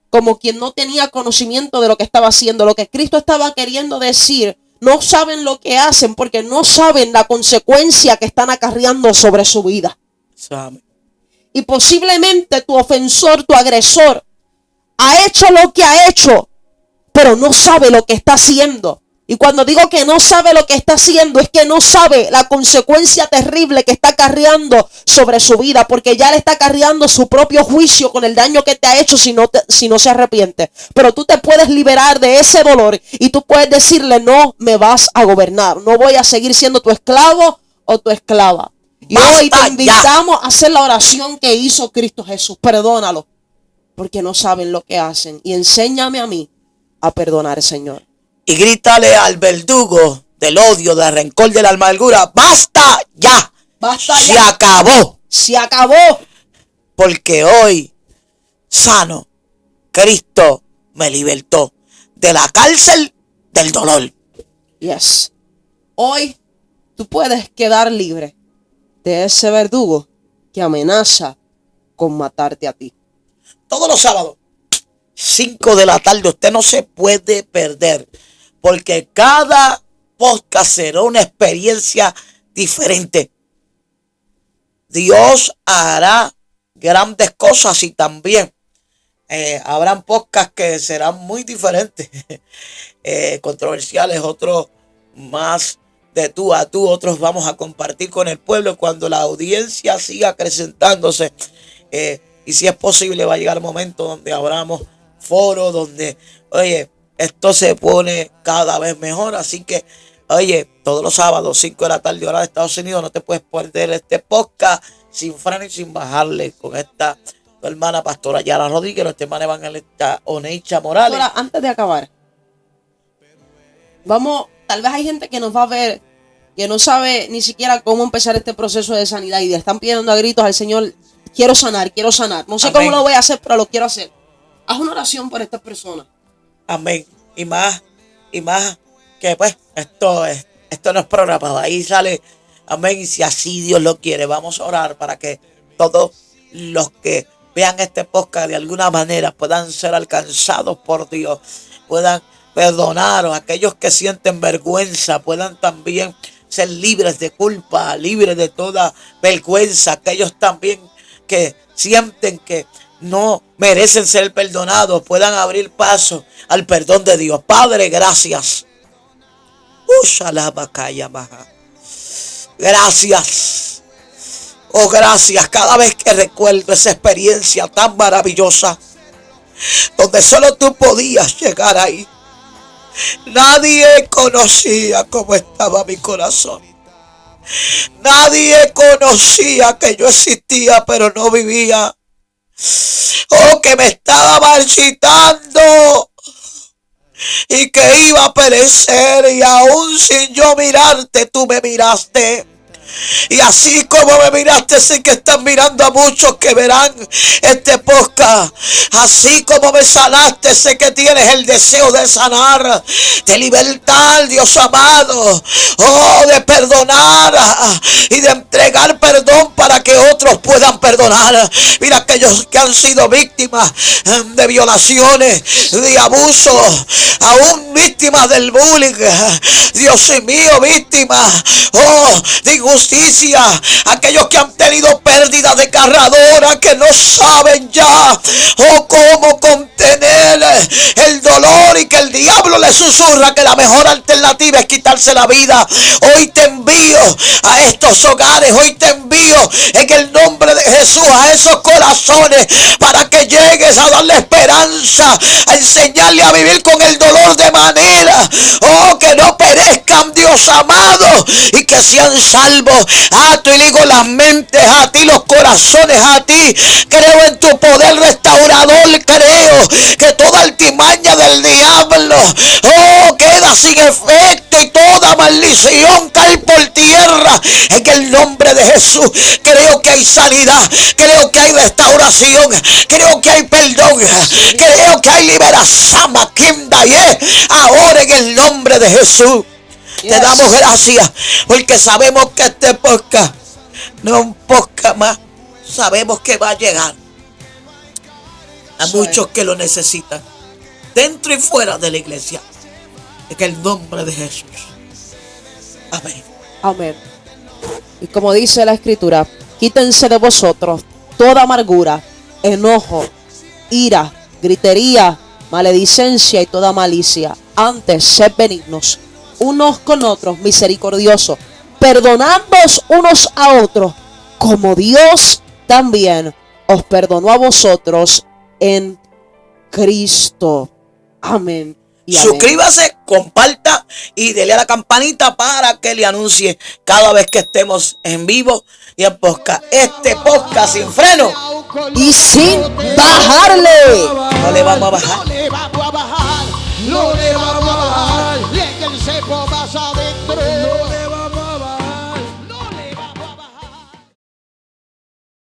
Speaker 2: como quien no tenía conocimiento de lo que estaba haciendo. Lo que Cristo estaba queriendo decir, no saben lo que hacen porque no saben la consecuencia que están acarreando sobre su vida.
Speaker 1: Sabe.
Speaker 2: Y posiblemente tu ofensor, tu agresor, ha hecho lo que ha hecho, pero no sabe lo que está haciendo. Y cuando digo que no sabe lo que está haciendo, es que no sabe la consecuencia terrible que está acarreando sobre su vida, porque ya le está acarreando su propio juicio con el daño que te ha hecho si no se arrepiente. Pero tú te puedes liberar de ese dolor y tú puedes decirle: no me vas a gobernar, no voy a seguir siendo tu esclavo o tu esclava. Y hoy te invitamos a hacer la oración que hizo Cristo Jesús. Perdónalo, porque no saben lo que hacen. Y enséñame a mí a perdonar, Señor.
Speaker 1: Y grítale al verdugo del odio, del rencor, de la amargura: ¡basta ya!
Speaker 2: ¡Basta
Speaker 1: ¡Se
Speaker 2: ya!
Speaker 1: acabó!
Speaker 2: ¡Se acabó!
Speaker 1: Porque hoy, sano, Cristo me libertó de la cárcel del dolor.
Speaker 2: Yes. Hoy tú puedes quedar libre de ese verdugo que amenaza con matarte a ti.
Speaker 1: Todos los sábados, 5 de la tarde, usted no se puede perder, porque cada podcast será una experiencia diferente. Dios hará grandes cosas y también habrán podcasts que serán muy diferentes, controversiales, otros más de tú a tú, otros vamos a compartir con el pueblo cuando la audiencia siga acrecentándose. Y si es posible, va a llegar el momento donde abramos foros, donde, oye, esto se pone cada vez mejor. Así que, oye, todos los sábados, 5 de la tarde, hora de Estados Unidos, no te puedes perder este podcast sin freno y sin bajarle, con esta tu hermana pastora Yara Rodríguez, nuestra hermana evangelista Oneicha Morales.
Speaker 2: Ahora, antes de acabar, tal vez hay gente que nos va a ver que no sabe ni siquiera cómo empezar este proceso de sanidad y le están pidiendo a gritos al Señor: quiero sanar, quiero sanar. No sé
Speaker 1: Amén.
Speaker 2: cómo lo voy a hacer, pero lo quiero hacer. Haz una oración por estas personas.
Speaker 1: Amén. Y más que pues esto no es programado. Ahí sale, amén. Y si así Dios lo quiere, vamos a orar para que todos los que vean este podcast de alguna manera puedan ser alcanzados por Dios, puedan perdonar, o aquellos que sienten vergüenza puedan también ser libres de culpa, libres de toda vergüenza. Aquellos también que sienten que no merecen ser perdonados puedan abrir paso al perdón de Dios. Padre, gracias. Gracias. Oh, gracias. Cada vez que recuerdo esa experiencia tan maravillosa, donde solo tú podías llegar ahí. Nadie conocía cómo estaba mi corazón. Nadie conocía que yo existía, pero no vivía. Oh, que me estaba marchitando y que iba a perecer, y aún sin yo mirarte, tú me miraste. Y así como me miraste, sé que están mirando a muchos que verán este podcast. Así como me sanaste, sé que tienes el deseo de sanar, de libertar, Dios amado. Oh, de perdonar y de entregar perdón para que otros puedan perdonar. Mira, aquellos que han sido víctimas de violaciones, de abusos, aún víctimas del bullying. Dios mío, víctimas, oh, de injusticia. Aquellos que han tenido pérdida desgarradora, que no saben ya cómo contener el dolor, y que el diablo les susurra que la mejor alternativa es quitarse la vida. Hoy te envío a estos hogares, hoy te envío en el nombre de Jesús a esos corazones, para que llegues a darle esperanza, a enseñarle a vivir con el dolor de manera, oh, que no perezcan, Dios amado, y que sean salvos. A ti digo las mentes, a ti los corazones, a ti creo en tu poder restaurador. Creo que toda altimaña del diablo, oh, queda sin efecto, y toda maldición cae por tierra en el nombre de Jesús. Creo que hay sanidad, creo que hay restauración, creo que hay perdón, creo que hay liberación. Ahora en el nombre de Jesús te damos gracias porque sabemos que este podcast no es un podcast más, sabemos que va a llegar a muchos que lo necesitan, dentro y fuera de la iglesia, en el nombre de Jesús. Amén.
Speaker 2: Amén. Y como dice la escritura, quítense de vosotros toda amargura, enojo, ira, gritería, maledicencia y toda malicia. Antes, sed benignos unos con otros, misericordiosos, perdonándoos unos a otros, como Dios también os perdonó a vosotros en Cristo. Amén. Y amén.
Speaker 1: Suscríbase, comparta y dele a la campanita para que le anuncie cada vez que estemos en vivo y en podcast. Este podcast sin freno
Speaker 2: y sin bajarle.
Speaker 1: No le vamos a bajar.
Speaker 3: No le vamos a bajar.